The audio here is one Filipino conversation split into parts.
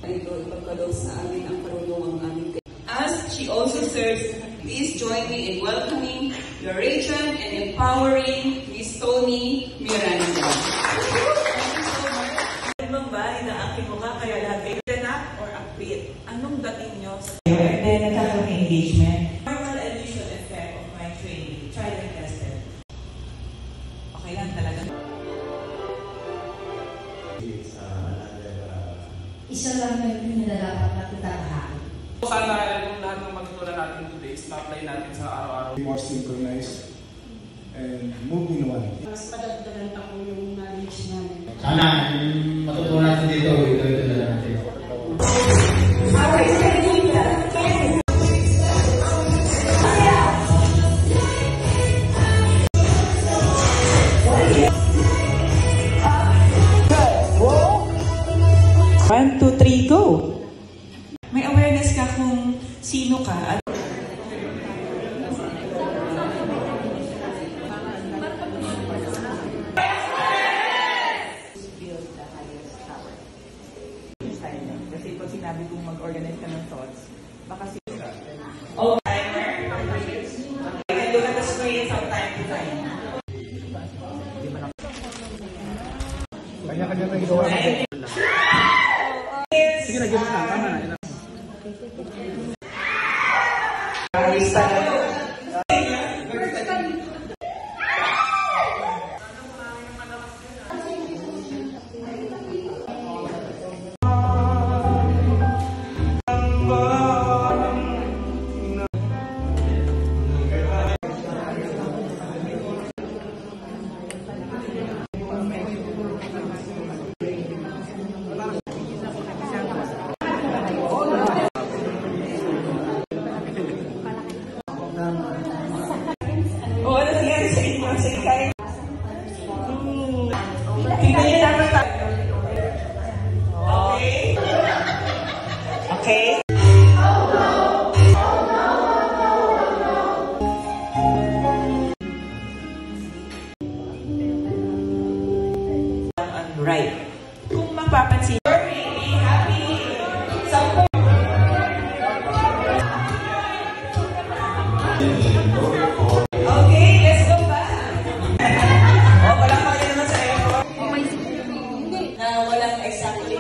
Ito, ipagkaloob sa amin ang karunungang aming. As she also serves, please join me in welcoming, encouraging, and empowering Miss Tony Miranda. Ibang ba, inaakit mo ka, kaya lahat kayo ganap or upbeat? Anong dating nyo sa nagkakaroon ng engagement? Normal addition effect of my training, tried and tested. Okay lang talaga. Isa lang yung nilalapat na kitarahan. Sana yung lahat ng matutunan natin today is ma-apply natin sa araw-araw. More synchronized and move in one. Mas madagdagan pa po yung knowledge namin. Sana yung matutunan natin dito, ito na lang natin. One, two, three, go! May awareness ka kung sino ka. Kasi pag sinabi kong mag-organize ka ng thoughts, baka oh, timer. I can look at the screen from time to time. Kanya-kanya na gawa natin. Sige na, gano'n na. Tama na. Okay. Right. Kung mapapansin, happy. Okay, let's go back. Oh, walang mali naman sa effort. Na walang exactly.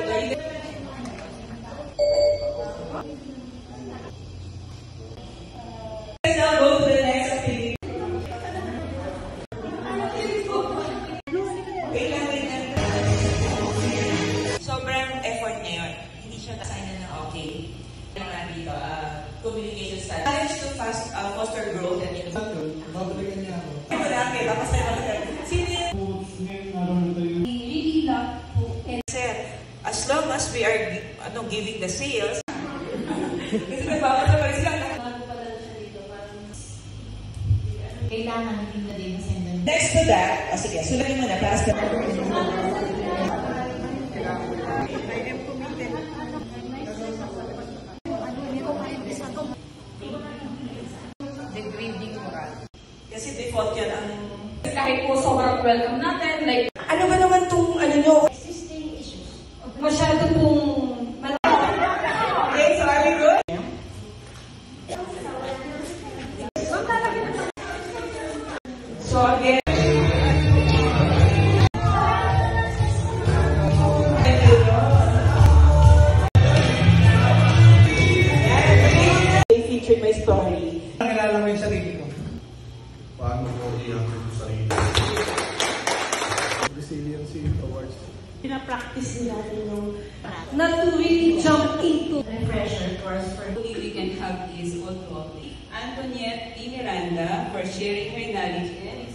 Let's now go to the next activity. Sobrang effort niya yun. Hindi siya nasign na okay. Ano nga dito, communication style. Challenge to foster growth and innovation. Babalikan niya ako. Ito na, okay. Tapos tayo babalikan. Sino yun? Really love po. Sir, as long as we are giving the sales, kasi nagpapasa pa rin sila. Kailangan hindi na din masendan. Next to that, sige, sulayin mo na para sa... Degrading moral. Kasi default yan ang... Kahit po sobrang welcome natin, like... Ano ba naman itong nyo? Existing issues. Masyado pong... Okay, so are we good? So again... They featured my story. Nakilala mo yung sarili ko. Paano ko i-handle yung sarili? Resiliency Awards. Pinapractice natin yung not to really jump into refresher course for We can have is also Antoinette Miranda for sharing her knowledge and